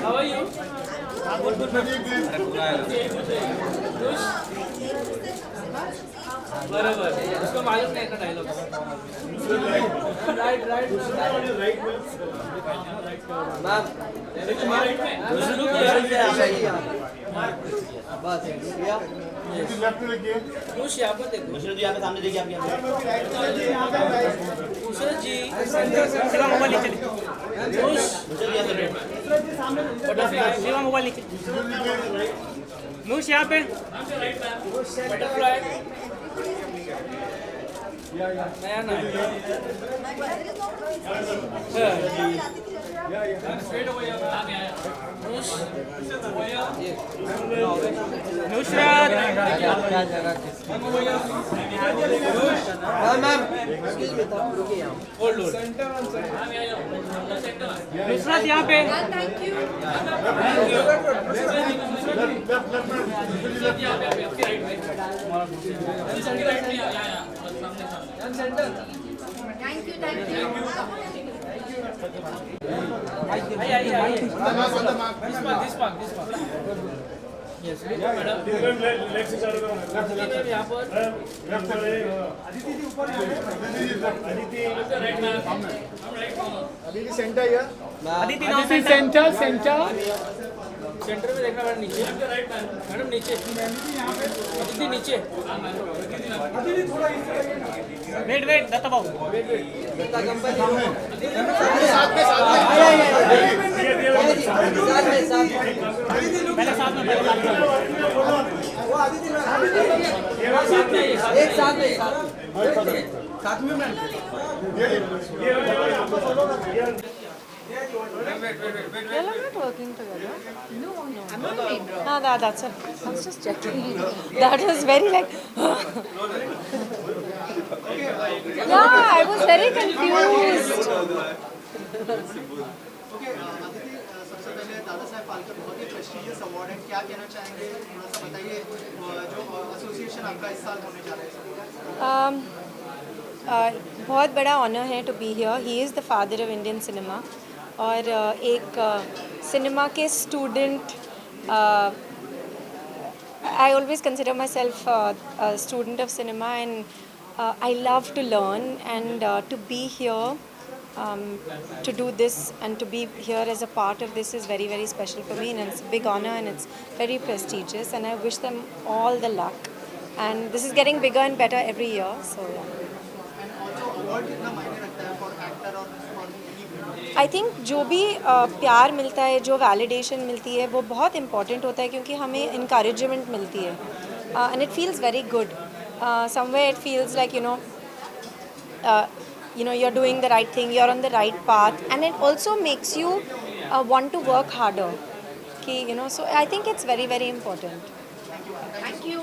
How are you? बराबर उसको मालूम नहीं था डायलॉग राइट राइट मैम बस खुश यहाँ पर देखो नुसरत जी यहाँ पे सामने देखिए आप नुसरत जी सेवा मोबाइल नीचे खुश नुसरत जी यहाँ पे बटरफ्लाई सेवा मोबाइल नीचे नुश यहाँ पे बटरफ्लाई नया ना नुशरत मैम नुशरत यहाँ पे Thank you, thank you. This part. Yes, madam. Let's start. यहाँ पर Aditi जी ऊपर Aditi right now. Aditi center here. Aditi now center. Centre में देखना मैडम नीचे मैडम नीचे अदिति नीचे वेट दत्ता बाबू वेट साथ में You're not working together? No. I'm not main draw. No, that's it. I was just checking. That was very like... Yeah, I was very confused. Okay, Aditi, सबसे पहले दादासाहेब फाल्के बहुत ही prestigious award है, क्या कहना चाहेंगे, थोड़ा सा बताइए जो एसोसिएशन आपका इस साल होने जा रहा है। बहुत बड़ा ऑनर है to be here. He is the father of Indian cinema और एक सिनेमा के student I always consider myself student of cinema and I love to learn and to be here to do this and to be here as a part of this is very, very special for me, and it's a big honor and it's very prestigious, and I wish them all the luck, and this is getting bigger and better every year, so yeah. And also award कितना मायने रखता है for actor और I think जो भी प्यार मिलता है, जो वैलिडेशन मिलती है, वो बहुत इम्पॉर्टेंट होता है क्योंकि हमें इंकरेजमेंट मिलती है and it feels very good. Somewhere it feels like you know you're doing the right thing, you're on the right path, and it also makes you want to work harder. Okay, so I think it's very, very important. Thank you.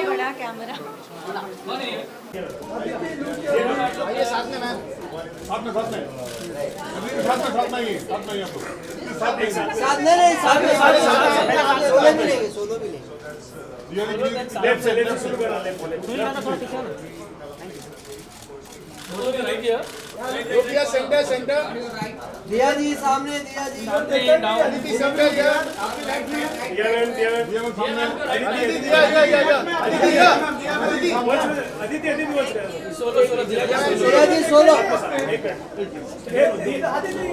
बड़ा camera साथ में ma'am साथ में solo भी ले centre दिया जी सामने, दिया जी अदिति सेंटर दिया जी सोलो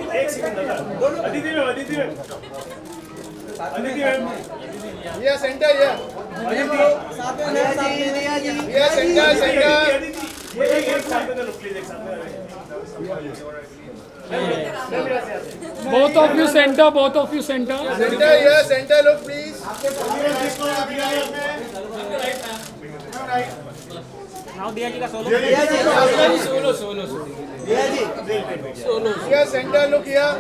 ये सेंटर ये centre Both of you center. Center look please. Now दिया जी का solo Here center look here.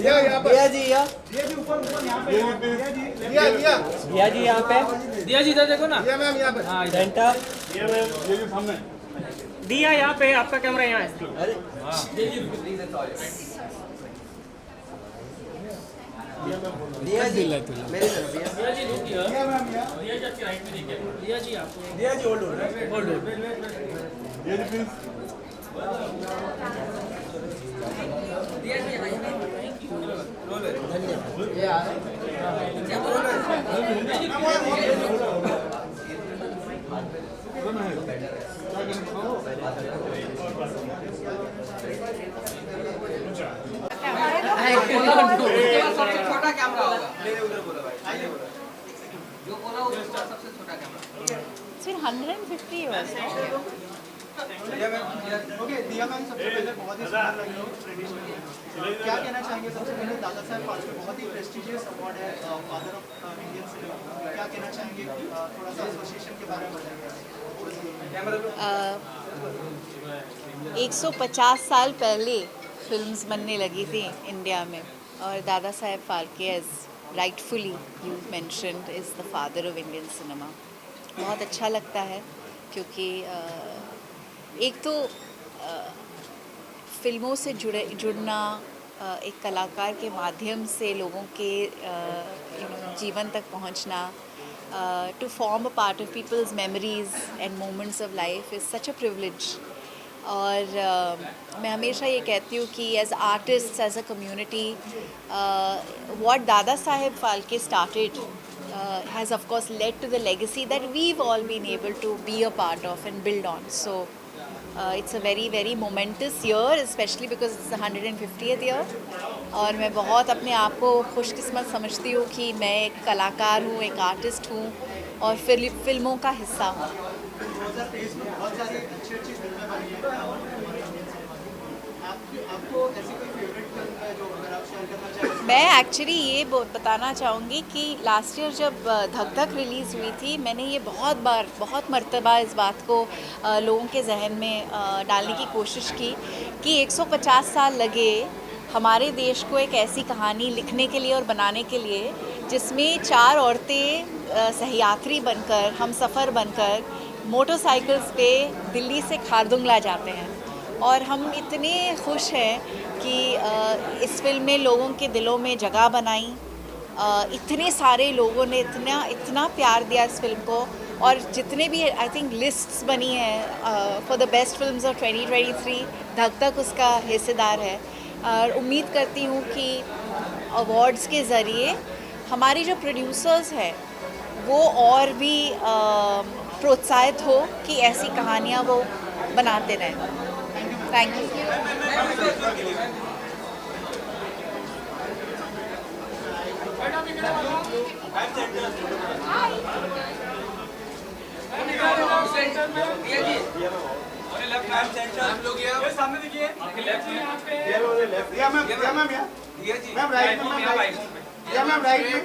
दिया यहाँ पर। दिया जी या दिया जी ऊपर ऊपर यहाँ पे। दिया दिया दिया जी यहाँ पे, दिया जी इधर देखो ना। दिया मैम यहाँ पे। हाँ सेंटर, दिया मैम ये भी सामने। दिया यहाँ पे, आपका कैमरा यहाँ है। अरे दिया जी मेरी तरफ दिया दिया जी लुक हियर, दिया मैम यहाँ। दिया जी आपकी राइट में देखिए, दिया जी आपको, दिया जी होल्ड होल्ड दिया जी प्लीज। सबसे छोटा कैमरा होगा जो बोला उसका सबसे छोटा camera It's been 150 years. Okay दिया मैम सबसे पहले बहुत ही सुंदर लगी हो ट्रेडिशनल। क्या कहना चाहेंगे सबसे पहले दादा साहब फाल्के बहुत ही प्रेस्टिजियस अवार्ड है फादर ऑफ इंडियन सिनेमा। क्या कहना चाहेंगे थोड़ा सा एसोसिएशन के बारे में बताइए। 150 साल पहले फिल्म्स बनने लगी थी इंडिया में और Dada Saheb Phalke as rightfully you mentioned is the father of Indian cinema. बहुत अच्छा लगता है क्योंकि एक तो फिल्मों से जुड़ना एक कलाकार के माध्यम से लोगों के जीवन तक पहुंचना, to form a part of people's memories and moments of life is such a privilege. और मैं हमेशा ये कहती हूँ कि as artist, as a community, what Dada Saheb Phalke started has of course led to the legacy that we've all been able to be a part of and build on. So it's a very very momentous year, especially because it's the 150th year. और मैं बहुत अपने आप को खुशकिस्मत समझती हूँ कि मैं एक कलाकार हूँ, एक आर्टिस्ट हूँ और फिल्मों का हिस्सा हूँ। 2023 में बहुत सारी अच्छी अच्छी फिल्में बनी हैं हमारे इंडियन सिनेमा में। आपको ऐसी कोई फेवरेट फिल्म है जो अगर आप शेयर करना चाहें? मैं एक्चुअली ये बताना चाहूँगी कि लास्ट ईयर जब धक धक रिलीज़ हुई थी, मैंने ये बहुत मर्तबा इस बात को लोगों के जहन में डालने की कोशिश की कि 150 साल लगे हमारे देश को एक ऐसी कहानी लिखने के लिए और बनाने के लिए जिसमें 4 औरतें सहयात्री बनकर, हम सफ़र बनकर मोटरसाइकिल्स पे दिल्ली से खारदुंगला जाते हैं। और हम इतने खुश हैं कि इस फिल्म में लोगों के दिलों में जगह बनाई, इतने सारे लोगों ने इतना प्यार दिया इस फिल्म को। और जितने भी आई थिंक लिस्ट्स बनी हैं for the best films of 2023, धक धक उसका हिस्सेदार है। और उम्मीद करती हूँ कि अवार्ड्स के ज़रिए हमारी जो प्रोड्यूसर्स हैं वो और भी प्रोत्साहित हो कि ऐसी कहानियाँ वो बनाते रहें। Thank you. मैम राइट में, या मैम राइट में।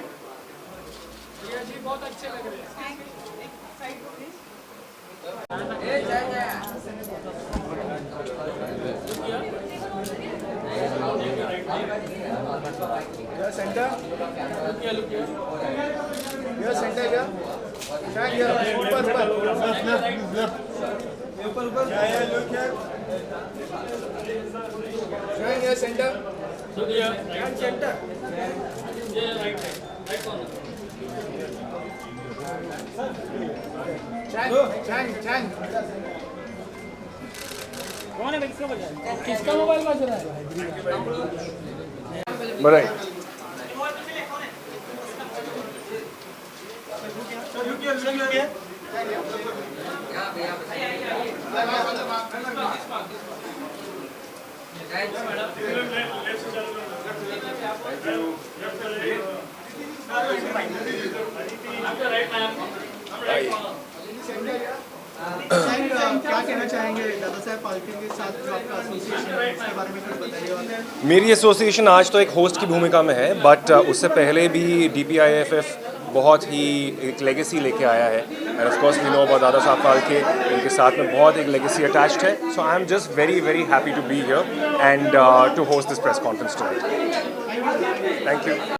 बहुत अच्छे लग रहे हैं। सेंटर सेंटर क्या ऊपर सेंटर कौन है? किसका मोबाइल बज रहा है? बराबर क्या कहना चाहेंगे दादा साहब फाल्के के साथ जो आपका एसोसिएशन है इसके बारे में कुछ बताइए। मेरी एसोसिएशन आज तो एक होस्ट की भूमिका में है, बट उससे पहले भी DPIFF बहुत ही एक लेगेसी लेके आया है। And of course we know about Dada Saheb Phalke, इनके साथ में बहुत एक लेगेसी अटैच्ड है। So I am just very very happy to be here and to host this press conference tonight. Thank you.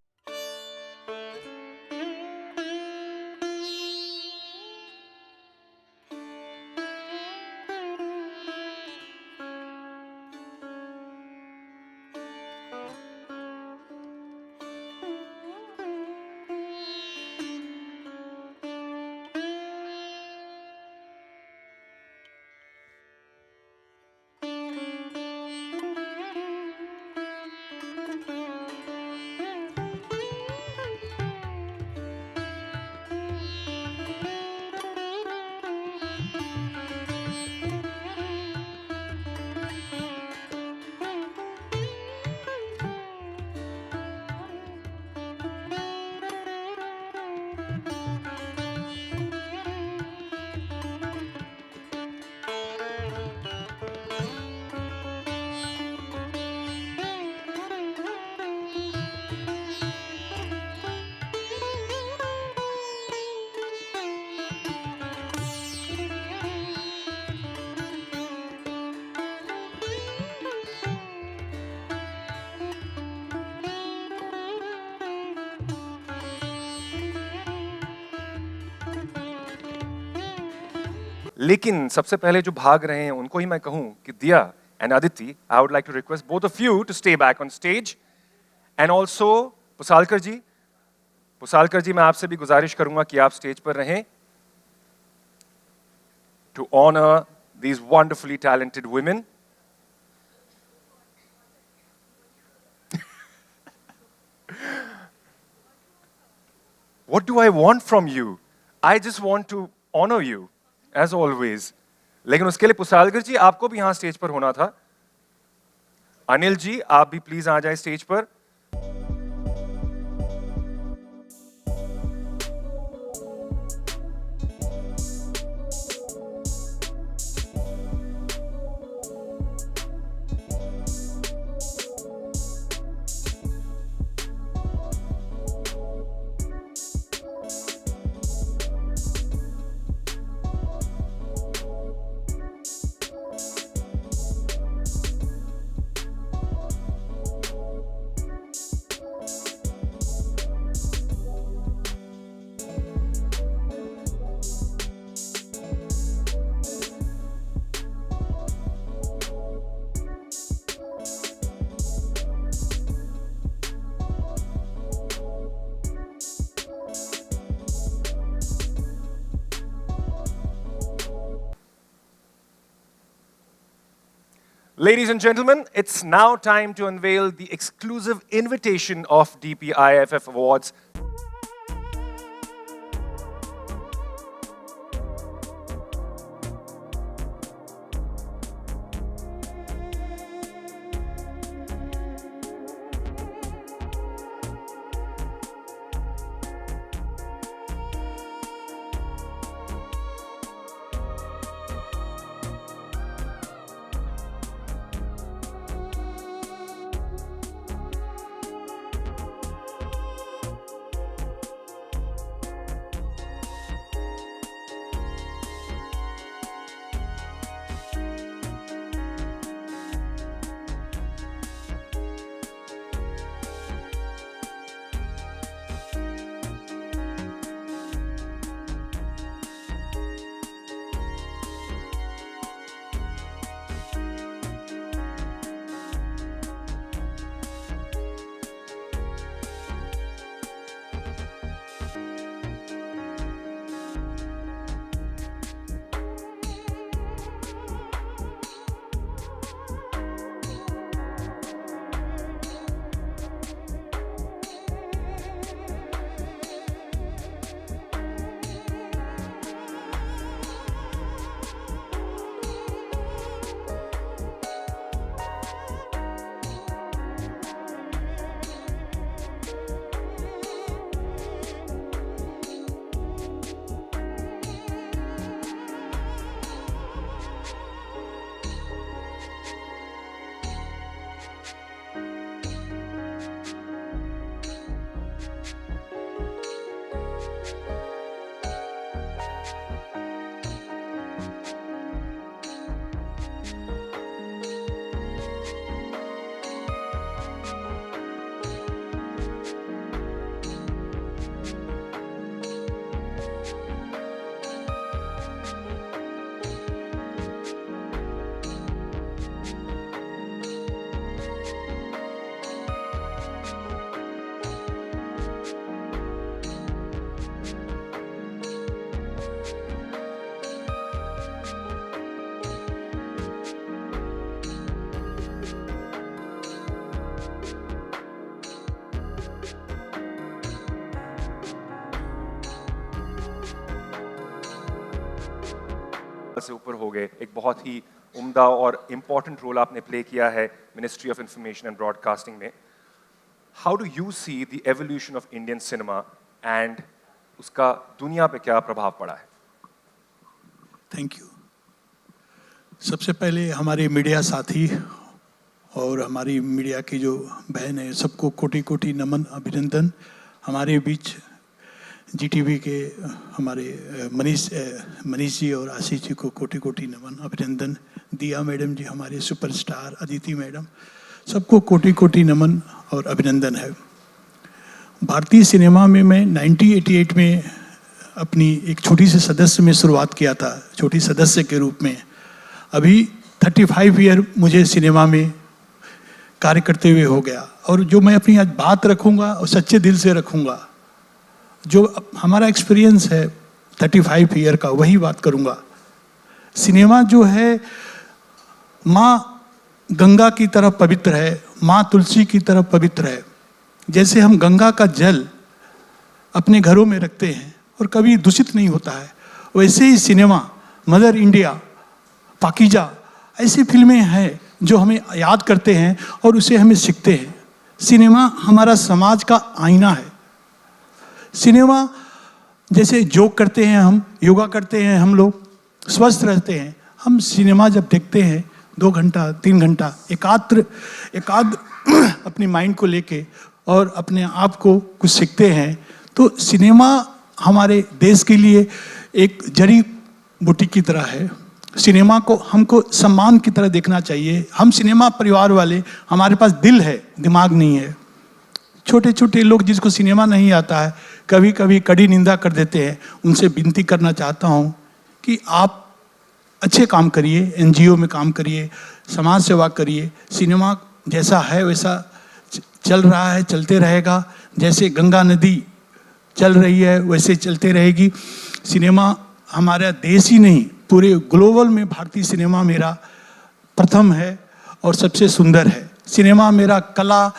लेकिन सबसे पहले जो भाग रहे हैं उनको ही मैं कहूं कि Dia and Aditi, I would like to request both of you to stay back on stage and also Pusalkar ji मैं आपसे भी गुजारिश करूंगा कि आप स्टेज पर रहें to honour these wonderfully talented women. What do I want from you? I just want to honor you, as always. लेकिन उसके लिए पुसालकर जी आपको भी यहाँ स्टेज पर होना था. अनिल जी आप भी प्लीज आ जाए स्टेज पर. Ladies and gentlemen, it's now time to unveil the exclusive invitation of DPIFF Awards. से ऊपर हो गए, एक बहुत ही उम्दा और इम्पॉर्टेंट रोल आपने प्ले किया है ministry of information and broadcasting में. How do you see the evolution of Indian cinema and उसका दुनिया पे क्या प्रभाव पड़ा है? Thank you. सबसे पहले हमारे मीडिया साथी और हमारी मीडिया की जो बहन है, सबको कोटि कोटि नमन, अभिनंदन. हमारे बीच जीटीवी के हमारे मनीष जी और आशीष जी को कोटि कोटि नमन, अभिनंदन. दिया मैडम जी, हमारे सुपरस्टार अदिति मैडम, सबको कोटि कोटि नमन और अभिनंदन है. भारतीय सिनेमा में मैं 1988 में अपनी एक छोटी सी सदस्य में शुरुआत किया था, छोटी सदस्य के रूप में. अभी 35 ईयर मुझे सिनेमा में कार्य करते हुए हो गया. और जो मैं अपनी आज बात रखूंगा और सच्चे दिल से रखूंगा, जो हमारा एक्सपीरियंस है 35 ईयर का, वही बात करूंगा. सिनेमा जो है माँ गंगा की तरह पवित्र है, माँ तुलसी की तरह पवित्र है. जैसे हम गंगा का जल अपने घरों में रखते हैं और कभी दूषित नहीं होता है, वैसे ही सिनेमा, मदर इंडिया, पाकीजा, ऐसी फिल्में हैं जो हमें याद करते हैं और उसे हमें सीखते हैं. सिनेमा हमारा समाज का आईना है. सिनेमा जैसे योग करते हैं, हम योगा करते हैं, हम लोग स्वस्थ रहते हैं. हम सिनेमा जब देखते हैं 2 घंटा 3 घंटा एकाग्र अपनी माइंड को लेके और अपने आप को कुछ सीखते हैं, तो सिनेमा हमारे देश के लिए एक जड़ी बूटी की तरह है. सिनेमा को हमको सम्मान की तरह देखना चाहिए. हम सिनेमा परिवार वाले, हमारे पास दिल है, दिमाग नहीं है. छोटे छोटे लोग जिसको सिनेमा नहीं आता है, कभी कभी कड़ी निंदा कर देते हैं. उनसे विनती करना चाहता हूँ कि आप अच्छे काम करिए, एनजीओ में काम करिए, समाज सेवा करिए. सिनेमा जैसा है वैसा चल रहा है, चलते रहेगा. जैसे गंगा नदी चल रही है वैसे चलते रहेगी. सिनेमा हमारा देश ही नहीं, पूरे ग्लोबल में भारतीय सिनेमा मेरा प्रथम है और सबसे सुंदर है. सिनेमा मेरा कला,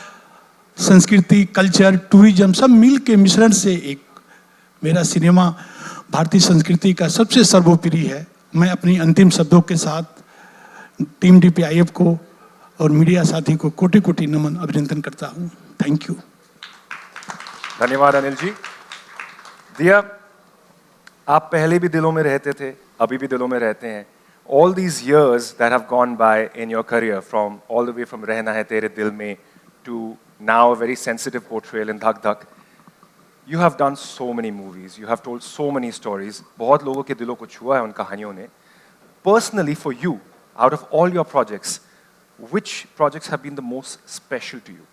संस्कृति, कल्चर, टूरिज्म सब मिल के मिश्रण से एक मेरा सिनेमा भारतीय संस्कृति का सबसे सर्वोपरि है. मैं अपनी अंतिम शब्दों के साथ टीम DPIF को और मीडिया साथी को कोटि कोटि नमन, अभिनंदन करता हूँ. Thank you. धन्यवाद अनिल जी. दिया, आप पहले भी दिलों में रहते थे, अभी भी दिलों में रहते हैं. All these years that have gone by in your career, from all the way from रहना है तेरे दिल में to now a very sensitive portrayal in धक धक, you have done so many movies, you have told so many stories. बहुत लोगों के दिलों को छुआ है उन कहानियों ने. Personally for you, out of all your projects, which projects have been the most special to you?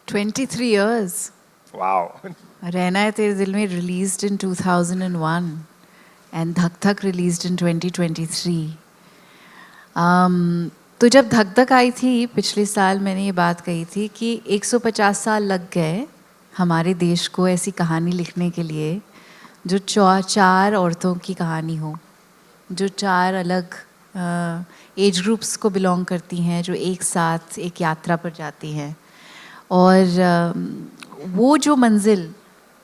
23 years. Wow. रहना है तेरे दिल में released in 2001 and धक धक released in 2023. तो जब धक धक आई थी पिछले साल, मैंने ये बात कही थी कि 150 साल लग गए हमारे देश को ऐसी कहानी लिखने के लिए जो 4 औरतों की कहानी हो, जो 4 अलग एज ग्रुप्स को बिलोंग करती हैं, जो एक साथ एक यात्रा पर जाती हैं. और वो जो मंजिल,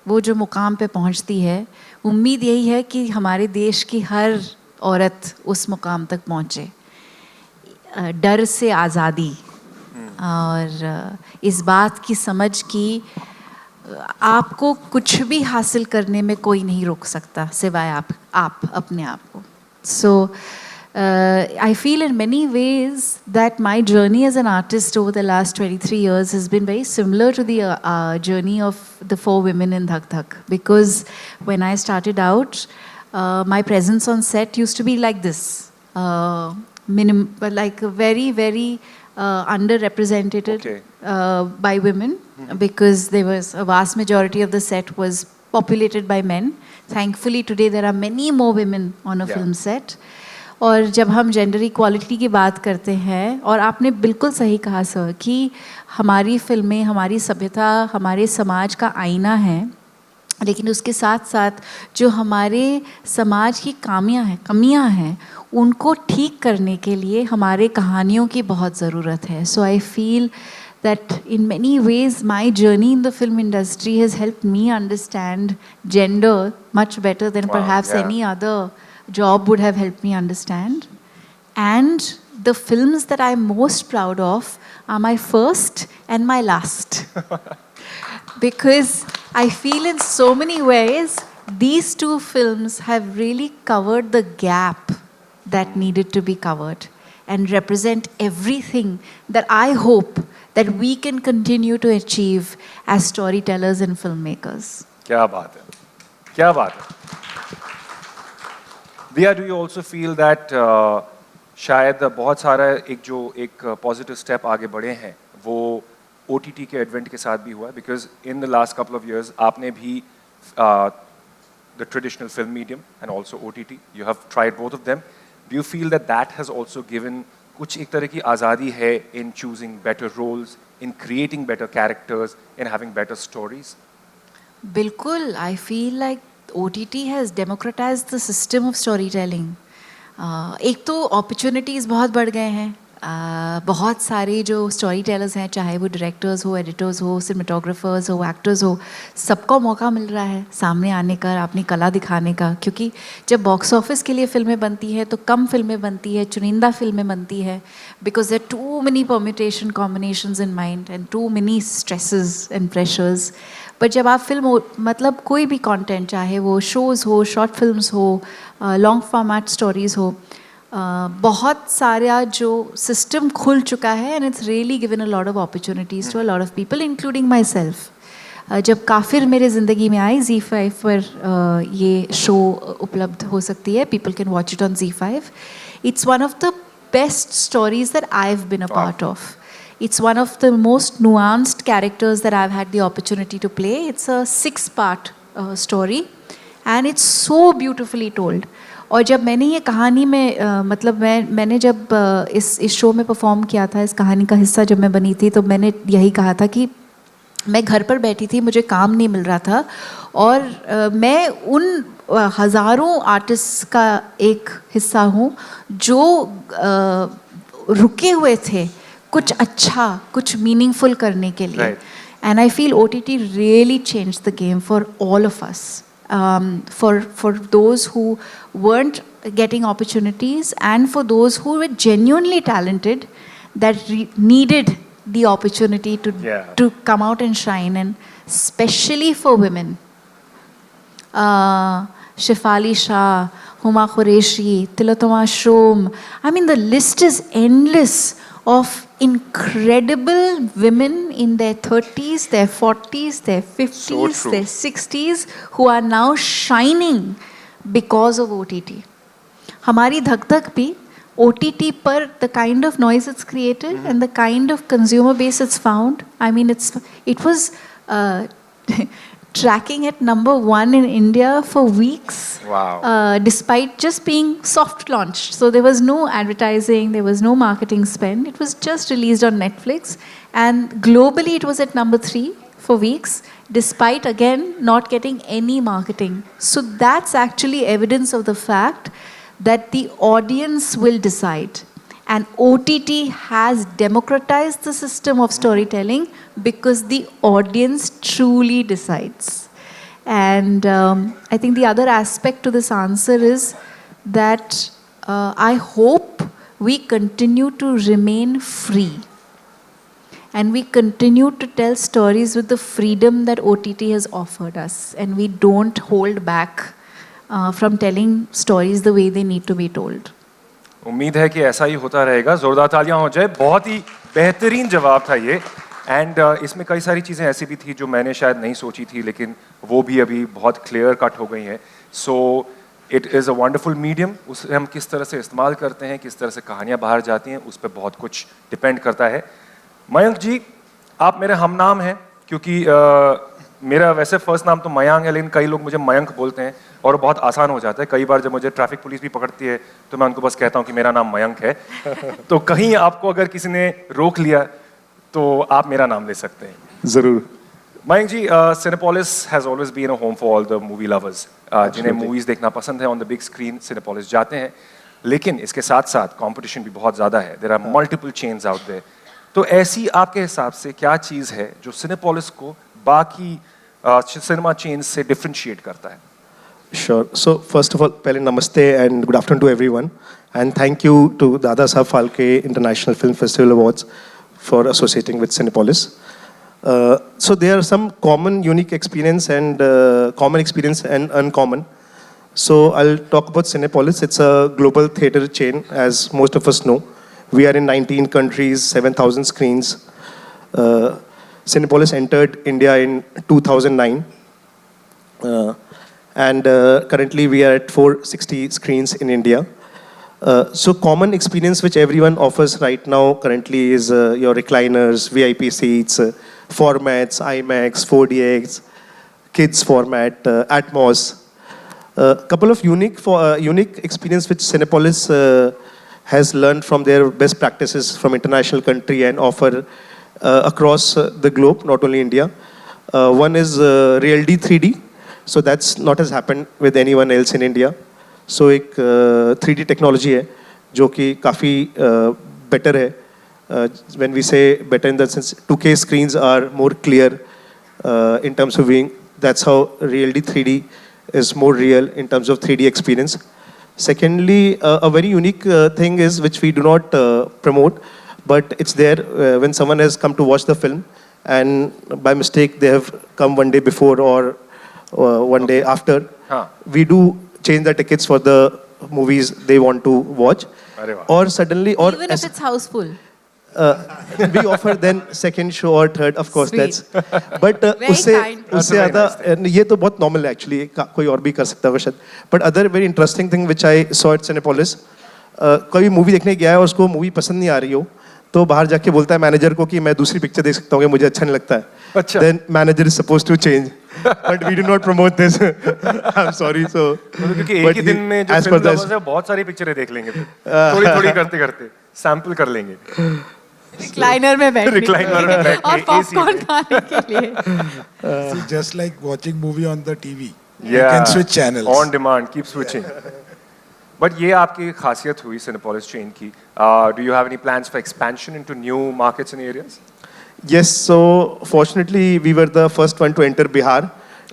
वो जो मुकाम पे पहुंचती है, उम्मीद यही है कि हमारे देश की हर औरत उस मुकाम तक पहुंचे. डर से आज़ादी और इस बात की समझ कि आपको कुछ भी हासिल करने में कोई नहीं रोक सकता सिवाय आप अपने आप को. सो I feel in many ways that my journey as an artist over the last 23 years has been very similar to the journey of the 4 women in Dhak Dhak. Because when I started out, my presence on set used to be like this, like very, very underrepresented by women, because there was a vast majority of the set was populated by men. Thankfully today there are many more women on a film set. और जब हम gender equality की बात करते हैं, और आपने बिल्कुल सही कहा सर कि हमारी फिल्में हमारी सभ्यता, हमारे समाज का आईना है, लेकिन उसके साथ साथ जो हमारे समाज की कमियां हैं उनको ठीक करने के लिए हमारे कहानियों की बहुत ज़रूरत है. So I feel that in many ways my journey in the film industry has helped me understand gender much better than perhaps any other job would have helped me understand. And the films that I'm most proud of are my first and my last. Because I feel in so many ways, these two films have really covered the gap that needed to be covered and represent everything that I hope that we can continue to achieve as storytellers and filmmakers. क्या बात है, क्या बात है. Diya, do you also feel that शायद बहुत सारा एक पॉजिटिव स्टेप आगे बढ़े हैं वो OTT के एडवेंट के साथ भी हुआ है? Because in the last couple of years आपने भी the traditional film medium and also OTT, you have tried both of them. Do you feel that that has also given कुछ एक तरह की आज़ादी है in choosing better roles, in creating better characters, in having better stories? बिल्कुल, I feel like OTT has democratized the system of storytelling. एक तो opportunities बहुत बढ़ गए हैं. बहुत सारे जो स्टोरी टेलर्स हैं, चाहे वो डायरेक्टर्स हो, एडिटर्स हो, सिनेमेटोग्राफर्स हो, एक्टर्स हो, सबको मौका मिल रहा है सामने आने का, अपनी कला दिखाने का. क्योंकि जब बॉक्स ऑफिस के लिए फिल्में बनती हैं तो कम फिल्में बनती है, चुनिंदा फिल्में बनती है, because there too many permutation combinations in mind and too many stresses and pressures. But जब आप फिल्म मतलब कोई भी कंटेंट, चाहे वो शोज़ हो, शॉर्ट फिल्म्स हो, लॉन्ग फॉर्मेट स्टोरीज़ हो, बहुत सारा जो सिस्टम खुल चुका है and it's really given a lot of opportunities to a lot of people including myself. जब काफिर मेरे ज़िंदगी में आई, Z5 पर ये शो उपलब्ध हो सकती है, people can watch it on Z5. It's one of the best stories that I have been a part of. It's one of the most nuanced characters that I've had the opportunity to play. It's a 6-part story and it's so beautifully told. और जब मैंने ये कहानी में मतलब मैंने जब इस शो में परफॉर्म किया था, इस कहानी का हिस्सा जब मैं बनी थी, तो मैंने यही कहा था कि मैं घर पर बैठी थी, मुझे काम नहीं मिल रहा था और मैं उन हज़ारों आर्टिस्ट का एक हिस्सा हूँ जो रुके हुए थे कुछ अच्छा, कुछ मीनिंगफुल करने के लिए. And I feel OTT really change the game for all of us. For those who weren't getting opportunities and for those who were genuinely talented that needed the opportunity to come out and shine, and especially for women. Shefali Shah, Huma Qureshi, Tilotoma Shom. I mean, the list is endless of incredible women in their 30s, their 40s, their 50s, their 60s who are now shining because of OTT. हमारी धक धक भी OTT पर the kind of noise it's created and the kind of consumer base it's found. I mean, it was tracking at #1 in India for weeks. Wow. Despite just being soft launched. So there was no advertising, there was no marketing spend. It was just released on Netflix. And globally it was at #3 for weeks, despite again not getting any marketing. So that's actually evidence of the fact that the audience will decide. And OTT has democratized the system of storytelling because the audience truly decides. And I think the other aspect to this answer is that I hope we continue to remain free. And we continue to tell stories with the freedom that OTT has offered us. And we don't hold back from telling stories the way they need to be told. उम्मीद है कि ऐसा ही होता रहेगा. जोरदार तालियां हो जाए. बहुत ही बेहतरीन जवाब था ये. एंड इसमें कई सारी चीज़ें ऐसी भी थी जो मैंने शायद नहीं सोची थी, लेकिन वो भी अभी बहुत क्लियर कट हो गई हैं. So it is a wonderful medium. उसे हम किस तरह से इस्तेमाल करते हैं, किस तरह से कहानियाँ बाहर जाती हैं, उस पर बहुत कुछ डिपेंड करता है. मयंक जी, आप मेरे हम नाम हैं, क्योंकि मेरा वैसे फर्स्ट नाम तो मयंक है, लेकिन कई लोग मुझे मयंक बोलते हैं और बहुत आसान हो जाता है. कई बार जब मुझे ट्रैफिक पुलिस भी पकड़ती है तो मैं उनको बस कहता हूँ कि मेरा नाम मयंक है. तो कहीं आपको अगर किसी ने रोक लिया तो आप मेरा नाम ले सकते हैं. ज़रूर. Mayank ji, Cinepolis has always been a home for all the movie lovers. जिन्हें मूवीज़ देखना पसंद है on the big screen, Cinepolis जाते हैं. लेकिन इसके साथ साथ कॉम्पिटिशन भी बहुत ज़्यादा है. There are multiple chains out there. तो ऐसी आपके हिसाब से क्या चीज़ है जो सिनेपोलिस को बाकी सिनेमा चेन्स से डिफ्रेंशिएट करता है? Sure. So first of all, pehle namaste and good afternoon to everyone. And thank you to Dadasaheb Phalke International Film Festival Awards for associating with Cinepolis. So there are some common, unique experience and common experience and uncommon. So I'll talk about Cinepolis. It's a global theater chain, as most of us know. We are in 19 countries, 7,000 screens. Cinepolis entered India in 2009. And currently we are at 460 screens in India. So common experience which everyone offers right now currently is your recliners, VIP seats, formats, IMAX, 4DX, kids format, Atmos. Couple of unique experience which Cinepolis has learned from their best practices from international country and offer across the globe, not only India. One is Real D 3D. So that's not has happened with anyone else in India. So एक 3D technology है जो कि काफ़ी better है. When we say better in the sense 2K screens are more clear in terms of viewing. That's how Real D 3D is more real in terms of 3D experience. Secondly, a very unique thing is which we do not promote, but it's there when someone has come to watch the film and by mistake they have come one day before or one day after. We do change the tickets for the movies they want to watch. Or suddenly, or even if it's houseful. We offer then second show or third, of course. Sweet. That's. But उससे ज़्यादा ये तो बहुत normal है actually. कोई और भी कर सकता है शायद. But other very interesting thing which I saw at Cinepolis, कोई movie देखने गया है और उसको movie पसंद नहीं आ रही हो, तो बाहर जाके बोलता है मैनेजर को कि मैं दूसरी पिक्चर देख सकता हूँ, मुझे अच्छा नहीं लगता है. अच्छा. Then manager is supposed to change. But we do not promote this. I'm sorry. So. क्योंकि एक ही दिन में जो फिल्म लवर्स है बहुत सारी पिक्चरें देख लेंगे फिर. थोड़ी-थोड़ी करते-करते सैंपल कर लेंगे. रिक्लाइनर में बैठ के और पॉपकॉर्न खाने के लिए. Just like watching movie on the TV. You can switch channels. On demand, keep switching. But ये आपकी खासियत हुई Cinepolis chain की. Do you have any plans for expansion into new markets and areas? Yes, so fortunately we were the first one to enter Bihar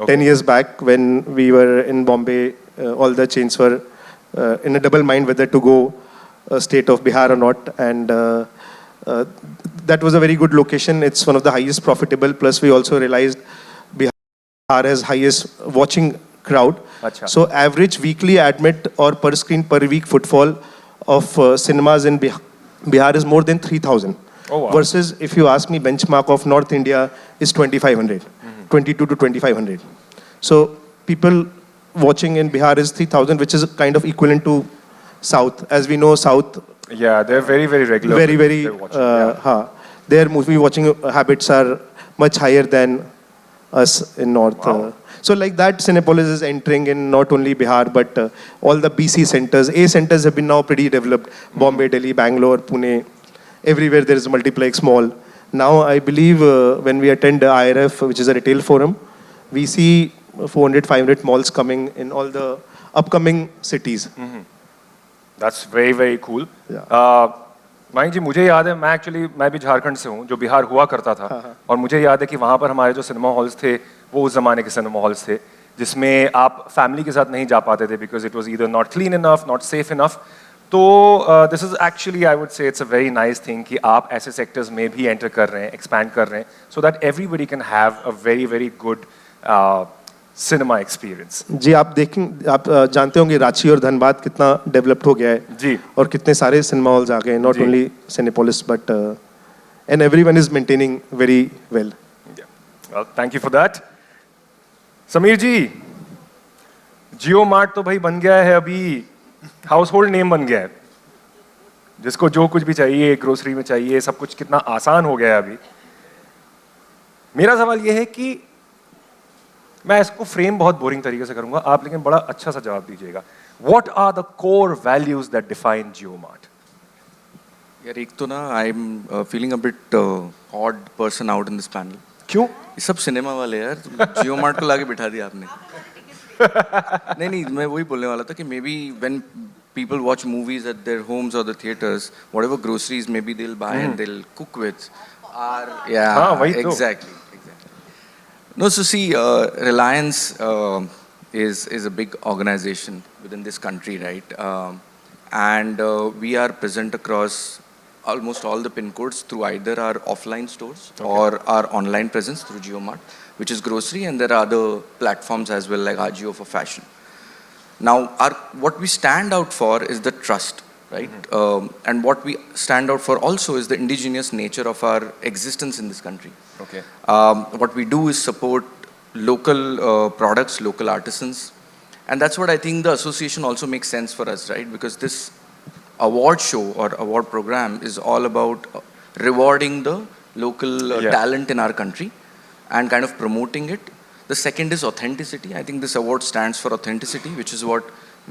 10 years back when we were in Bombay. All the chains were in a double mind whether to go state of Bihar or not, and that was a very good location. It's one of the highest profitable, plus we also realized Bihar has highest watching crowd. Achha. So average weekly admit or per screen per week footfall of cinemas in Bihar is more than 3,000. Oh, wow. Versus if you ask me, benchmark of North India is 2,500, 22 to 2,500. So people watching in Bihar is 3,000, which is kind of equivalent to South. As we know, South. Yeah, they're very, very regular. Very, their movie watching habits are much higher than us in North. Wow. So like that, Cinepolis is entering in not only Bihar, but all the BC centers. A centers have been now pretty developed. Bombay, Delhi, Bangalore, Pune. Everywhere there is a multiplex mall. Now I believe when we attend the IRF, which is a retail forum, we see 400, 500 malls coming in all the upcoming cities. That's very, very cool. Mike ji, मुझे याद है मैं भी झारखंड से हूँ जो बिहार हुआ करता था, और मुझे याद है कि वहाँ पर हमारे जो सिनेमा हॉल्स थे वो उस ज़माने के सिनेमा हॉल्स थे जिसमें आप फैमिली के साथ नहीं जा पाते थे because it was either not clean enough, not safe enough. तो this is actually I would say it's a very nice thing कि आप ऐसे सेक्टर्स में भी एंटर कर रहे हैं, एक्सपैंड कर रहे हैं, so that everybody can have a very very good cinema experience. जी आप जानते होंगे रांची और धनबाद कितना डेवलप्ड हो गया है जी, और कितने सारे सिनेमा हॉल्स आ गए, not only Cinepolis but and everyone is maintaining very well. Thank you for that. Sameer ji, Jio Mart तो भाई बन गया है, अभी हाउस होल्ड नेम बन गया है. जिसको जो कुछ भी चाहिए ग्रोसरी में चाहिए, सब कुछ कितना आसान हो गया है अभी. मेरा सवाल ये है कि मैं इसको फ्रेम बहुत बोरिंग तरीके से करूंगा, आप लेकिन बड़ा अच्छा सा जवाब दीजिएगा. What are the core values that define Jio Mart? यार एक तो ना I am feeling a bit odd person out in this panel. क्यों? ये सब सिनेमा वाले यार, जियो मार्ट को लाके बिठा दिया आपने. नहीं, मैं वही बोलने वाला था कि may be when people watch movies at their homes or the theaters, whatever groceries maybe they'll buy and they'll cook with are exactly. No, so see, Reliance is a big organization within this country, right? We are present across almost all the pin codes through either our offline stores or our online presence through JioMart, which is grocery, and there are other platforms as well like Ajio for fashion. Now, what we stand out for is the trust, right? And what we stand out for also is the indigenous nature of our existence in this country. Okay. What we do is support local products, local artisans, and that's what I think the association also makes sense for us, right? Because this award show or award program is all about rewarding the local talent in our country and kind of promoting it. The second is authenticity. I think this award stands for authenticity, which is what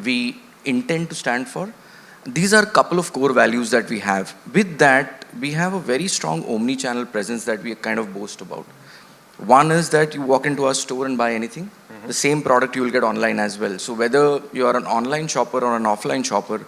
we intend to stand for. These are a couple of core values that we have. With that, we have a very strong omni-channel presence that we kind of boast about. One is that you walk into our store and buy anything, the same product you will get online as well. So whether you are an online shopper or an offline shopper,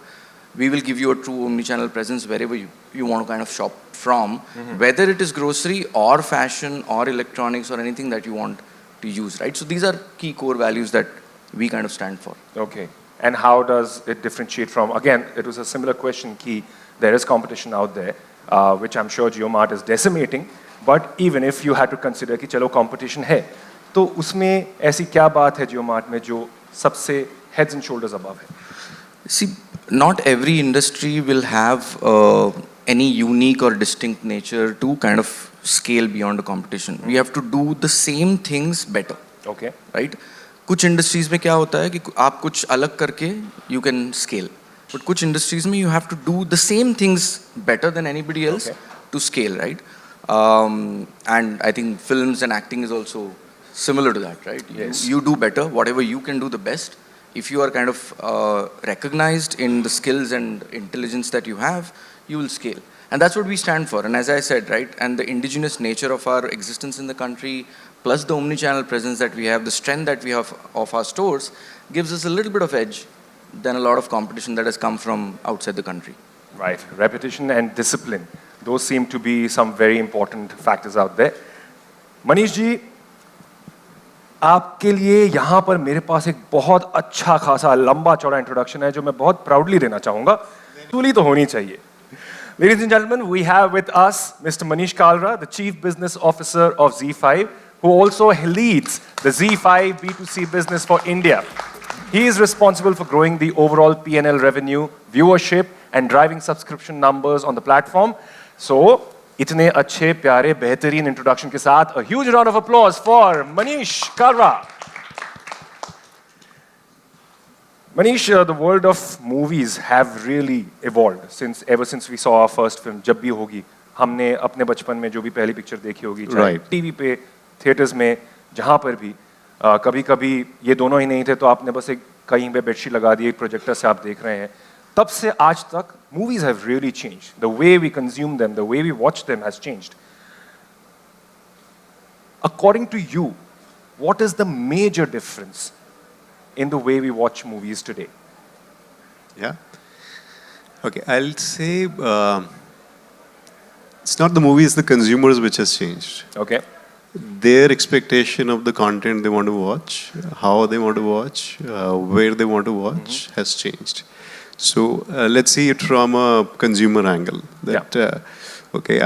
we will give you a true omni-channel presence wherever you want to kind of shop from, whether it is grocery or fashion or electronics or anything that you want to use, right? So these are key core values that we kind of stand for. Okay. And how does it differentiate from, again, it was a similar question, ki there is competition out there, which I'm sure JioMart is decimating, but even if you had to consider कि चलो competition है, तो उसमें ऐसी क्या बात है JioMart में जो सबसे heads and shoulders above है? See, not every industry will have any unique or distinct nature to kind of scale beyond the competition. We have to do the same things better. Okay. Right? कुछ industries में क्या होता है कि आप कुछ अलग करके you can scale. But कुछ industries में you have to do the same things better than anybody else to scale, right? And I think films and acting is also similar to that, right? Yes. You do better, whatever you can do the best. If you are kind of recognized in the skills and intelligence that you have, you will scale. And that's what we stand for. And as I said, right, and the indigenous nature of our existence in the country, plus the omni-channel presence that we have, the strength that we have of our stores, gives us a little bit of edge than a lot of competition that has come from outside the country. Right. Repetition and discipline. Those seem to be some very important factors out there. Manish ji, आपके लिए यहाँ पर मेरे पास एक बहुत अच्छा खासा लंबा चौड़ा इंट्रोडक्शन है जो मैं बहुत प्राउडली देना चाहूँगा. तूली तो होनी चाहिए. Ladies and gentlemen, we have with us Mr. Manish Kalra, the Chief Business Officer of ZEE5, who also leads the ZEE5 B2C business for India. He is responsible for growing the overall P&L revenue, viewership, and driving subscription numbers on the platform. So, इतने अच्छे प्यारे बेहतरीन introduction के साथ a huge round of applause for Manish Kalra. Manish, the world of movies have really evolved ever since we saw our first film. जब भी होगी हमने अपने बचपन में जो भी पहली पिक्चर देखी होगी, चाहे टीवी पे, थिएटर्स में, जहाँ पर भी, कभी-कभी ये दोनों ही नहीं थे तो आपने बस एक कहीं पे बेडशीट लगा दी, एक प्रोजेक्टर से आप देख रहे हैं. तब से आज तक movies have really changed. The way we consume them, the way we watch them has changed. According to you, what is the major difference in the way we watch movies today? Yeah. Okay, I'll say it's not the movie, it's the consumers which has changed. Okay. Their expectation of the content they want to watch, how they want to watch, where they want to watch has changed. So let's see it from a consumer angle. That okay,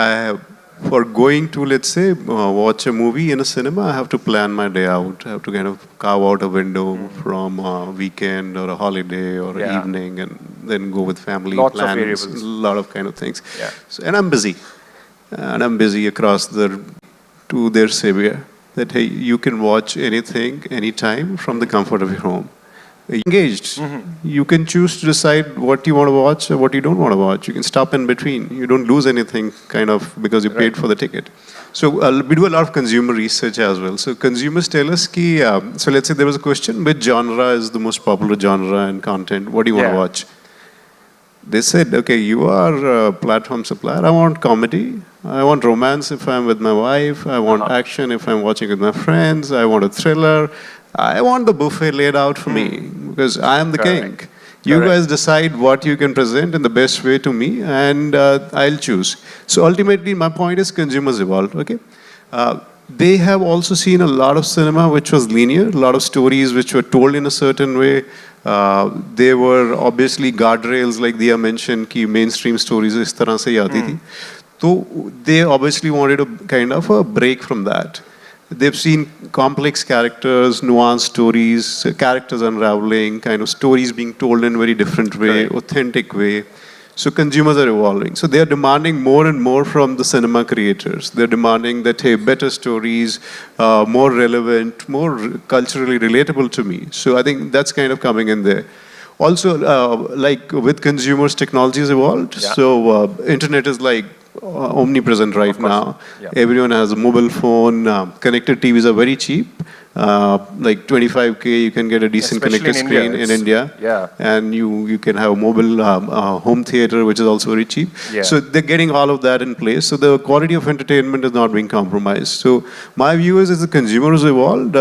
for going to, let's say, watch a movie in a cinema, I have to plan my day out. I have to kind of carve out a window from a weekend or a holiday or an evening, and then go with family. Lots plans, of variables. a lot of kind of things. Yeah. So, and I'm busy. And I'm busy across to their savior. That, hey, you can watch anything, anytime from the comfort of your home. Engaged. You can choose to decide what you want to watch or what you don't want to watch. You can stop in between. You don't lose anything kind of because you paid for the ticket. So we do a lot of consumer research as well. So consumers tell us ki, so let's say there was a question, which genre is the most popular genre and content? What do you want to watch? They said, okay, you are a platform supplier. I want comedy. I want romance if I'm with my wife. I want action if I'm watching with my friends. I want a thriller. I want the buffet laid out for me because I am the king. You guys decide what you can present in the best way to me, and I'll choose. So ultimately, my point is consumers evolved. Okay, they have also seen a lot of cinema which was linear, a lot of stories which were told in a certain way. There were obviously guardrails, like Diya mentioned, कि mainstream stories इस तरह से ही आती थी. So they obviously wanted a kind of a break from that. They've seen complex characters, nuanced stories, characters unraveling, kind of stories being told in a very different way, authentic way. So consumers are evolving. So they are demanding more and more from the cinema creators. They're demanding that, hey, better stories, more relevant, more culturally relatable to me. So I think that's kind of coming in there. Also, like with consumers, technology has evolved. Yeah. So internet is like omnipresent right now. Yeah. Everyone has a mobile phone. Connected TVs are very cheap. Like 25K, you can get a decent connected screen in India. Yeah. And you can have a mobile home theater, which is also very cheap. Yeah. So they're getting all of that in place. So the quality of entertainment is not being compromised. So my view is, as the consumers evolved,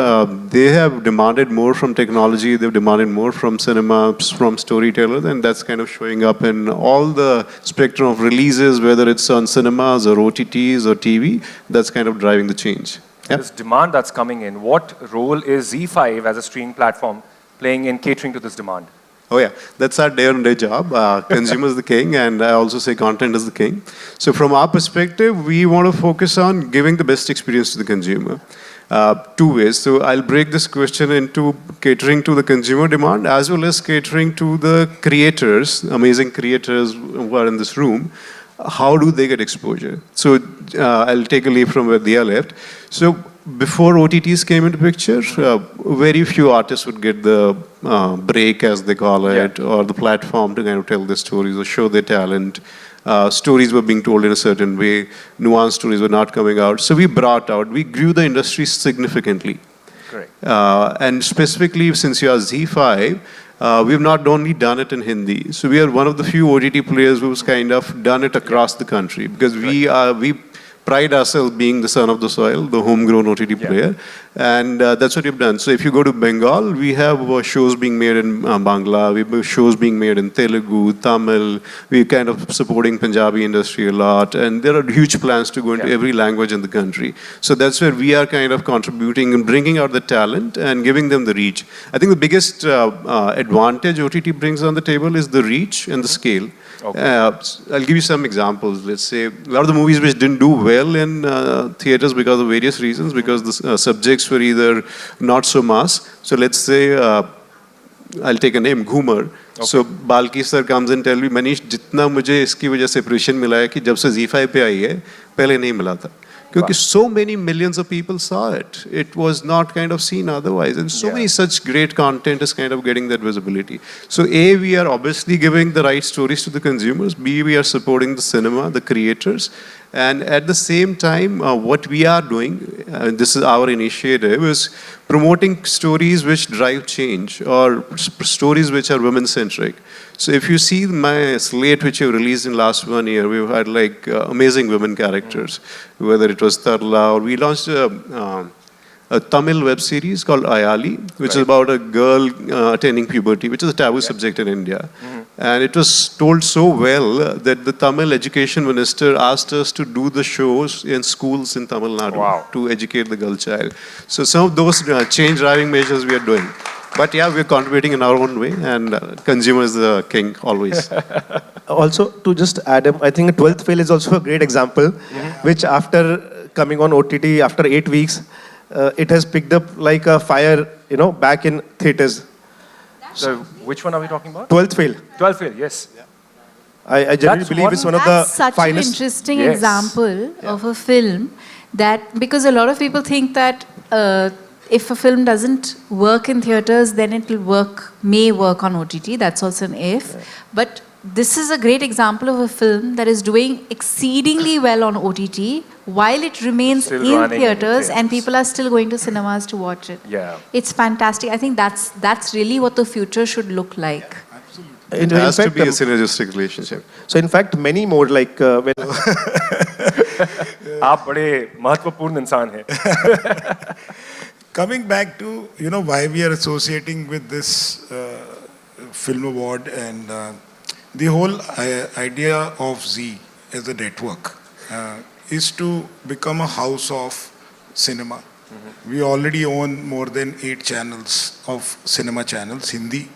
they have demanded more from technology. They've demanded more from cinema, from storytellers, and that's kind of showing up in all the spectrum of releases, whether it's on cinemas or OTTs or TV. That's kind of driving the change. Yep. This demand that's coming in, what role is Z5 as a streaming platform playing in catering to this demand? Oh yeah, that's our day-on-day job. Consumer is the king, and I also say content is the king. So from our perspective, we want to focus on giving the best experience to the consumer. Two ways. So I'll break this question into catering to the consumer demand as well as catering to the creators, amazing creators who are in this room. How do they get exposure? So I'll take a leap from where Diya left. So before OTTs came into picture, very few artists would get the break, as they call it, or the platform to kind of tell their stories or show their talent. Stories were being told in a certain way. Nuanced stories were not coming out. So we grew the industry significantly. Correct. And specifically, since you are Z5, we've not only done it in Hindi. So we are one of the few OTT players who's kind of done it across the country, because we pride ourselves being the son of the soil, the homegrown OTT player. And that's what we've done. So if you go to Bengal, we have shows being made in Bangla, we have shows being made in Telugu, Tamil. We're kind of supporting Punjabi industry a lot. And there are huge plans to go into every language in the country. So that's where we are kind of contributing and bringing out the talent and giving them the reach. I think the biggest advantage OTT brings on the table is the reach and the scale. Okay. I'll give you some examples. Let's say a lot of the movies which didn't do well in theaters because of various reasons, because the subjects were either not so mass. So let's say, I'll take a name, Ghumar. Okay. So Balki sir comes and tells me, Manish, जितना मुझे इसकी वजह से appreciation मिला है कि जब से Z5 पे आई है, पहले नहीं मिला था. Because so many millions of people saw it. It was not kind of seen otherwise. And so many such great content is kind of getting that visibility. So A, we are obviously giving the right stories to the consumers. B, we are supporting the cinema, the creators. And at the same time, what we are doing, and this is our initiative, is promoting stories which drive change, or stories which are women-centric. So if you see my slate which you released in last 1 year, we've had like amazing women characters, whether it was Tarla, or we launched a Tamil web series called Ayali, which is about a girl attaining puberty, which is a taboo subject in India. And it was told so well that the Tamil education minister asked us to do the shows in schools in Tamil Nadu to educate the girl child. So some of those change driving measures we are doing. But yeah, we're contributing in our own way, and consumer is the king always. Also, to just add, I think 12th Fail is also a great example, which after coming on OTT, after 8 weeks, it has picked up like a fire, back in theaters. So, which one are we talking about? 12th Fail. 12th Fail, yes. I genuinely believe it's one of the such finest. An interesting example of a film that, because a lot of people think that if a film doesn't work in theaters, then it will may work on OTT. That's also an if. Yeah. But this is a great example of a film that is doing exceedingly well on OTT while it remains in theaters, and people are still going to cinemas to watch it. Yeah. It's fantastic. I think that's really what the future should look like. Yeah, absolutely. It has to be a synergistic relationship. So in fact, many more like when आप बड़े महत्वपूर्ण इंसान हैं. Coming back to why we are associating with this film award, and the whole idea of Z as a network is to become a house of cinema. We already own more than 8 channels of cinema channels, Hindi,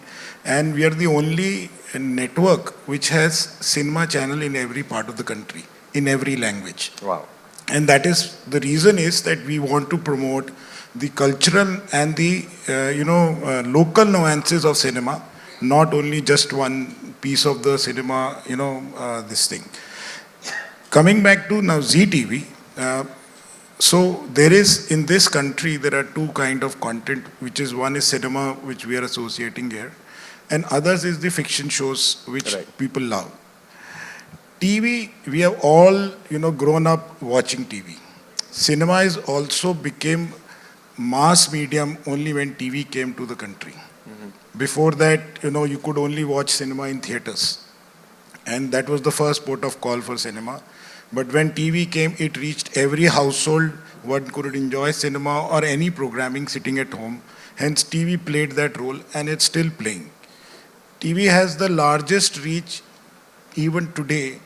and we are the only network which has cinema channel in every part of the country, in every language. Wow. And that is, the reason is that we want to promote the cultural and the, local nuances of cinema, not only just one piece of the cinema, this thing. Coming back to now ZTV, so there is, in this country, there are 2 kind of content, which is one is cinema, which we are associating here, and others is the fiction shows, which people love. TV, we have all, grown up watching TV. Cinema is also became mass medium only when TV came to the country. Before that, you could only watch cinema in theaters. And that was the first port of call for cinema. But when TV came, it reached every household. One could enjoy cinema or any programming sitting at home. Hence, TV played that role, and it's still playing. TV has the largest reach even today,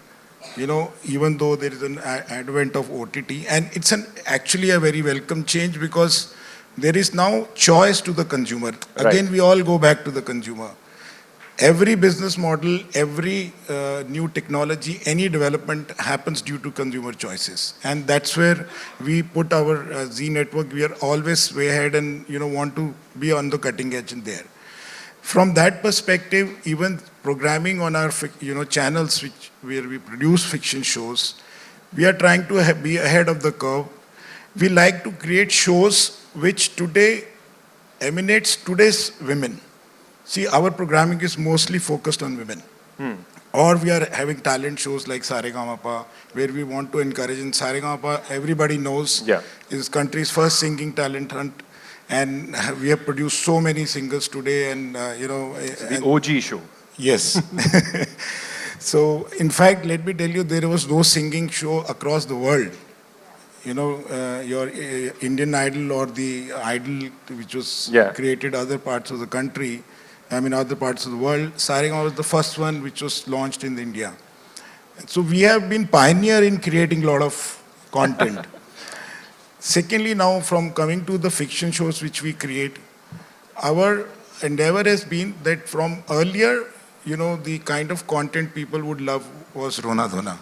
even though there is an advent of OTT. And it's actually a very welcome change, because there is now choice to the consumer. Again, we all go back to the consumer. Every business model, every new technology, any development happens due to consumer choices. And that's where we put our Z network. We are always way ahead and want to be on the cutting edge in there. From that perspective, even programming on our channels where we produce fiction shows, we are trying to be ahead of the curve. We like to create shows which today emanates today's women. See, our programming is mostly focused on women. Or we are having talent shows like Saregamapa, where we want to encourage. In Saregamapa, everybody knows is country's first singing talent hunt. And we have produced so many singers today, and the OG show. Yes. So, in fact, let me tell you, there was no singing show across the world. Your Indian Idol or the Idol, which was created other parts of the country, other parts of the world. Saregama was the first one which was launched in India. So we have been pioneer in creating a lot of content. Secondly, now from coming to the fiction shows which we create, our endeavor has been that from earlier, the kind of content people would love was Rona Dhona.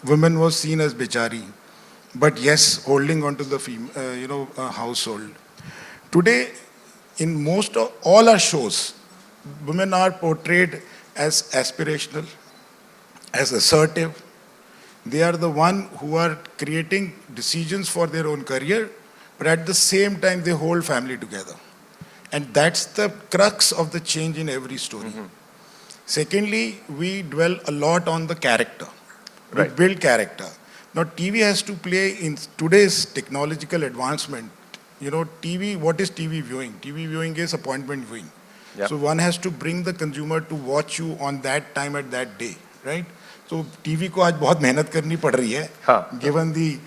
Women was seen as Bechari. But yes, holding on to the household. Today, in most of all our shows, women are portrayed as aspirational, as assertive. They are the one who are creating decisions for their own career, but at the same time, they hold family together. And that's the crux of the change in every story. Secondly, we dwell a lot on the character. We build character. Now, TV has to play in today's technological advancement. TV, what is TV viewing? TV viewing is appointment viewing. So one has to bring the consumer to watch you on that time at that day, right? So TV को आज बहुत मेहनत करनी पड़ रही है, given the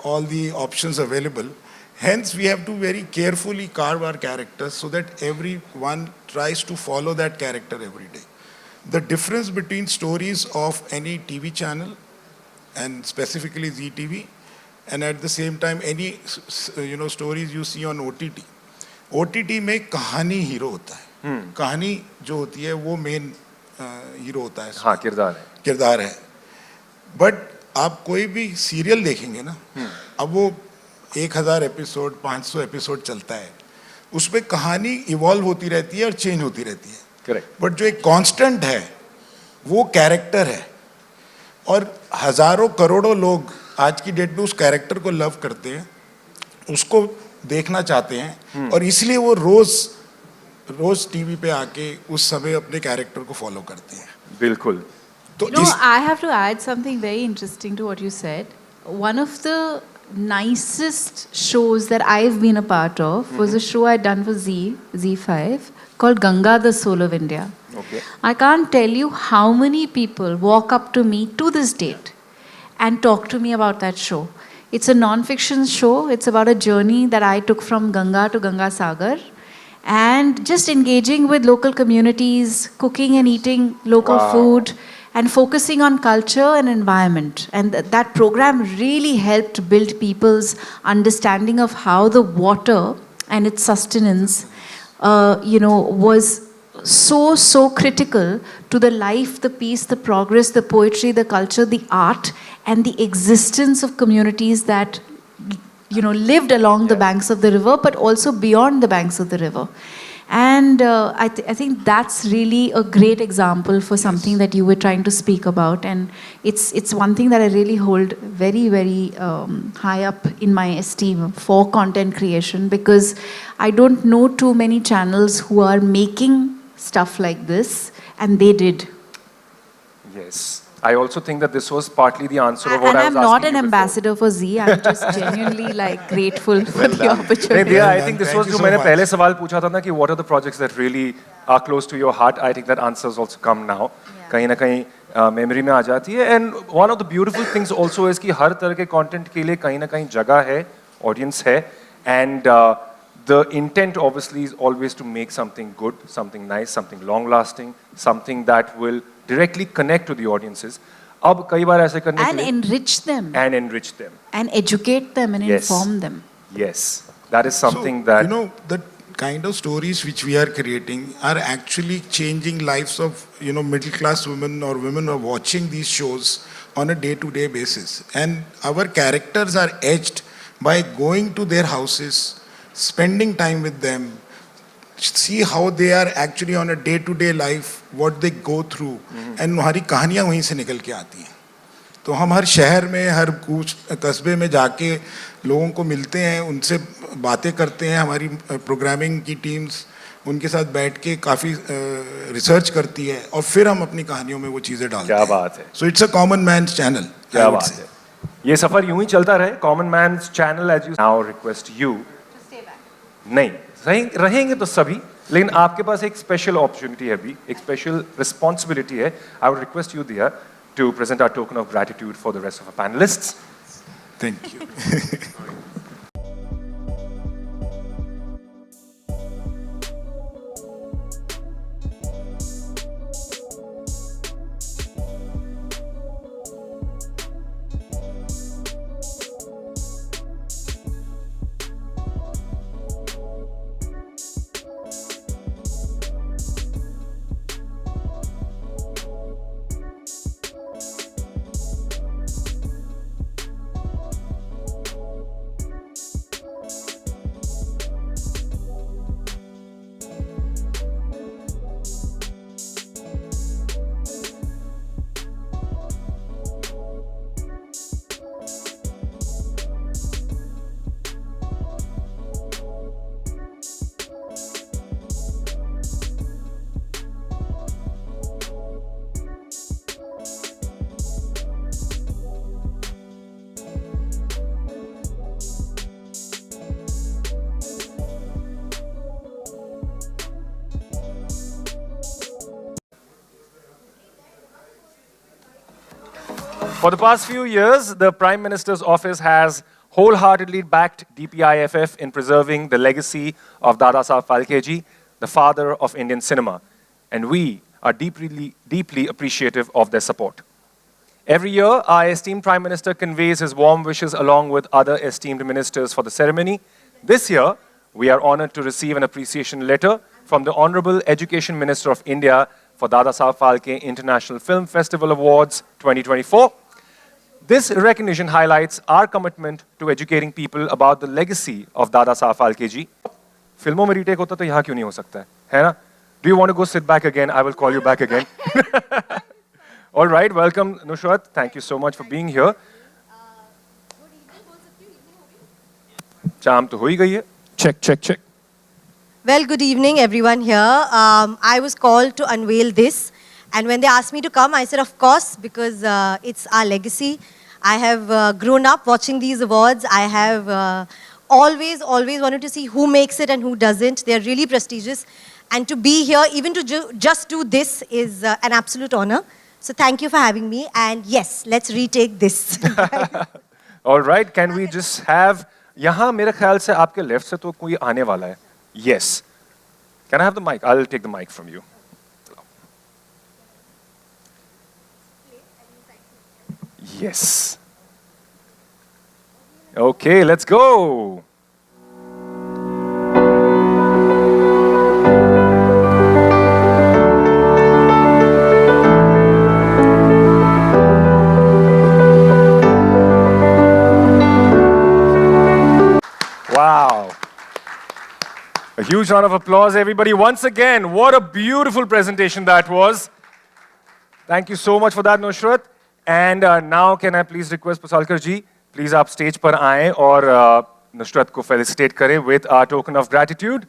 all the options available. Hence, we have to very carefully carve our characters so that everyone tries to follow that character every day. The difference between stories of any TV channel and specifically ZTV, and at the same time any stories you see on OTT. OTT में कहानी hero होता है, कहानी जो होती है वो main hero होता है, हाँ किरदार है. बट आप कोई भी सीरियल देखेंगे ना, अब वो 1000 एपिसोड 500 एपिसोड चलता है, उसमें कहानी इवॉल्व होती रहती है और चेंज होती रहती है. करेक्ट. बट जो एक कांस्टेंट है वो कैरेक्टर है, और हजारों करोड़ों लोग आज की डेट में उस कैरेक्टर को लव करते हैं, उसको देखना चाहते हैं, और इसलिए वो रोज टीवी पे आके उस समय अपने कैरेक्टर को फॉलो करते हैं. बिल्कुल. तो I have to add something very interesting to what you said. One of the nicest shows that I've been a part of was a show I'd done for Z5 called Ganga, the Soul of India. Okay. I can't tell you how many people walk up to me to this date and talk to me about that show. It's a non-fiction show. It's about a journey that I took from Ganga to Ganga Sagar, and just engaging with local communities, cooking and eating local food, and focusing on culture and environment. And that program really helped build people's understanding of how the water and its sustenance, was so critical to the life, the peace, the progress, the poetry, the culture, the art, and the existence of communities that lived along the banks of the river, but also beyond the banks of the river. And I think that's really a great example for something that you were trying to speak about. And it's one thing that I really hold very, very high up in my esteem for content creation, because I don't know too many channels who are making stuff like this, and they did. Yes. I also think that this was partly the answer of what I was asking. And I'm not an ambassador for Z. I'm just genuinely grateful for the opportunity. Yeah, I think this was जो मैंने पहले सवाल पूछा था ना कि what are the projects that really are close to your heart. I think that answers also come now. कहीं ना कहीं memory में आ जाती है. And one of the beautiful things also is कि हर तरह के content के लिए कहीं ना कहीं जगह है, audience है, and the intent obviously is always to make something good, something nice, something long-lasting, something that will directly connect to the audiences. अब कई बार ऐसे करने के लिए enrich them. And enrich them. And educate them and inform them. Yes, that is something that... the kind of stories which we are creating are actually changing lives of, middle-class women or women who are watching these shows on a day-to-day basis. And our characters are edged by going to their houses, spending time with them, see how they are actually on a day-to-day life, what they go through, and हमारी कहानियाँ वहीं से निकल के आती हैं. तो हम हर शहर में, हर कस्बे में जाके लोगों को मिलते हैं, उनसे बातें करते हैं. हमारी प्रोग्रामिंग की टीम्स उनके साथ बैठ के काफ़ी रिसर्च करती है और फिर हम अपनी कहानियों में वो चीज़ें डालते हैं. क्या बात है. So it's a common man's channel. क्या बात है. ये सफ़र यूं ही चलता रहे. Common man's channel, as you now request you. To stay back. नहीं. रहेंगे तो सभी, लेकिन आपके पास एक स्पेशल अपॉर्चुनिटी है अभी, एक स्पेशल रिस्पॉन्सिबिलिटी है. I would request you Diya to present our token of gratitude for the rest of our panelists. Thank you. For the past few years, the Prime Minister's office has wholeheartedly backed DPIFF in preserving the legacy of Dadasaheb Phalke ji, the father of Indian cinema. And we are deeply appreciative of their support. Every year, our esteemed Prime Minister conveys his warm wishes along with other esteemed ministers for the ceremony. This year, we are honored to receive an appreciation letter from the Honorable Education Minister of India for Dadasaheb Phalke International Film Festival Awards 2024. This recognition highlights our commitment to educating people about the legacy of Dadasaheb Phalke ji. फिल्मों में retake होता तो यहाँ क्यों नहीं हो सकता है ना? Do you want to go sit back again? I will call you back again. All right, welcome Nushrratt. Thank you so much for being here. शाम तो हो ही गई है. Check. Well, good evening everyone here. I was called to unveil this, and when they asked me to come, I said of course, because it's our legacy. I have grown up watching these awards. I have always wanted to see who makes it and who doesn't. They are really prestigious. And to be here, even to just do this is an absolute honor. So thank you for having me. And yes, let's retake this. All right, can we just have, यहाँ मेरे ख्याल से आपके left से तो कोई आने वाला है. Yes. Can I have the mic? I'll take the mic from you. Yes. Okay, let's go. Wow. A huge round of applause, everybody. Once again, what a beautiful presentation that was. Thank you so much for that, Nushrratt. And now can I please request Phalke ji, please आप stage पर आएं और Nushrratt को felicitate करें with our token of gratitude.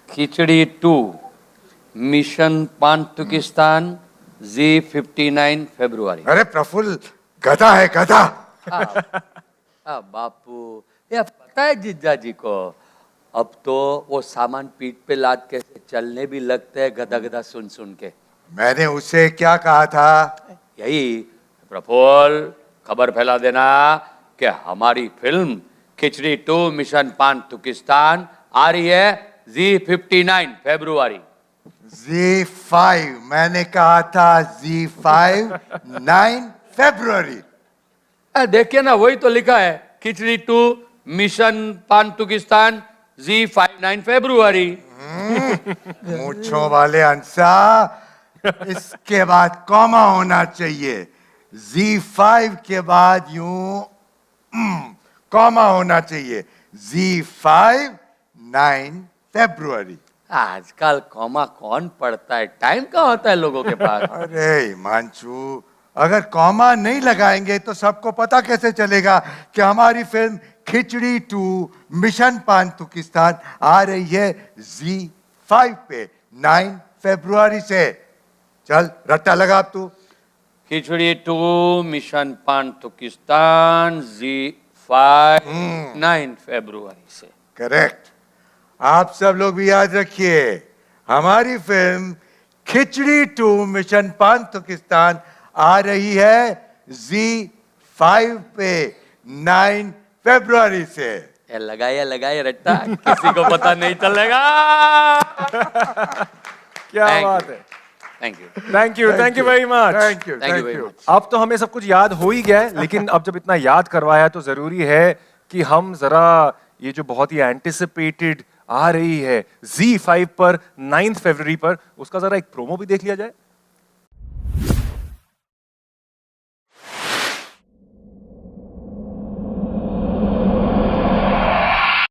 Khichdi 2 mission Paantukistan Z59 फरवरी। अरे प्रफुल्ल गधा है गधा। बापू ये पता है जीजा जी को, अब तो वो सामान पीठ पे लाद के चलने भी लगते हैं गधा गधा सुन सुन के। मैंने उसे क्या कहा था? यही प्रफुल्ल खबर फैला देना कि हमारी फिल्म खिचड़ी 2 मिशन पान-तुकिस्तान आ रही है Z59 फरवरी। Z5 मैंने कहा था Z5 9 फरवरी। देखिए ना वही तो लिखा है खिचड़ी 2 मिशन पान-तुकिस्तान Z59 फरवरी। मूंछों वाले अंसा, इसके बाद कॉमा होना चाहिए। Z5 के बाद यूं कॉमा होना चाहिए। Z5 9 फरवरी। आजकल कॉमा कौन पढ़ता है, टाइम कहाँ होता है लोगों के पास। अरे मांचू, अगर कॉमा नहीं लगाएंगे तो सबको पता कैसे चलेगा कि हमारी फिल्म खिचड़ी 2 मिशन पान-तुकिस्तान आ रही है Z5 पे 9 फरवरी से। चल रट्टा लगा अब तू। खिचड़ी 2 मिशन पान-तुकिस्तान Z5 9 फरवरी से। करेक्ट। आप सब लोग भी याद रखिए, हमारी फिल्म खिचड़ी 2 मिशन पान-तुकिस्तान आ रही है Z5 पे 9 फरवरी से। लगाए रट्टा, किसी को पता नहीं चलेगा। क्या बात है। Thank you very much. Thank you. अब तो हमें सब कुछ याद हो ही गया है, लेकिन अब जब इतना याद करवाया तो जरूरी है कि हम जरा ये जो बहुत ही एंटिसिपेटेड आ रही है Z5 पर 9 फरवरी पर, उसका जरा एक प्रोमो भी देख लिया जाए।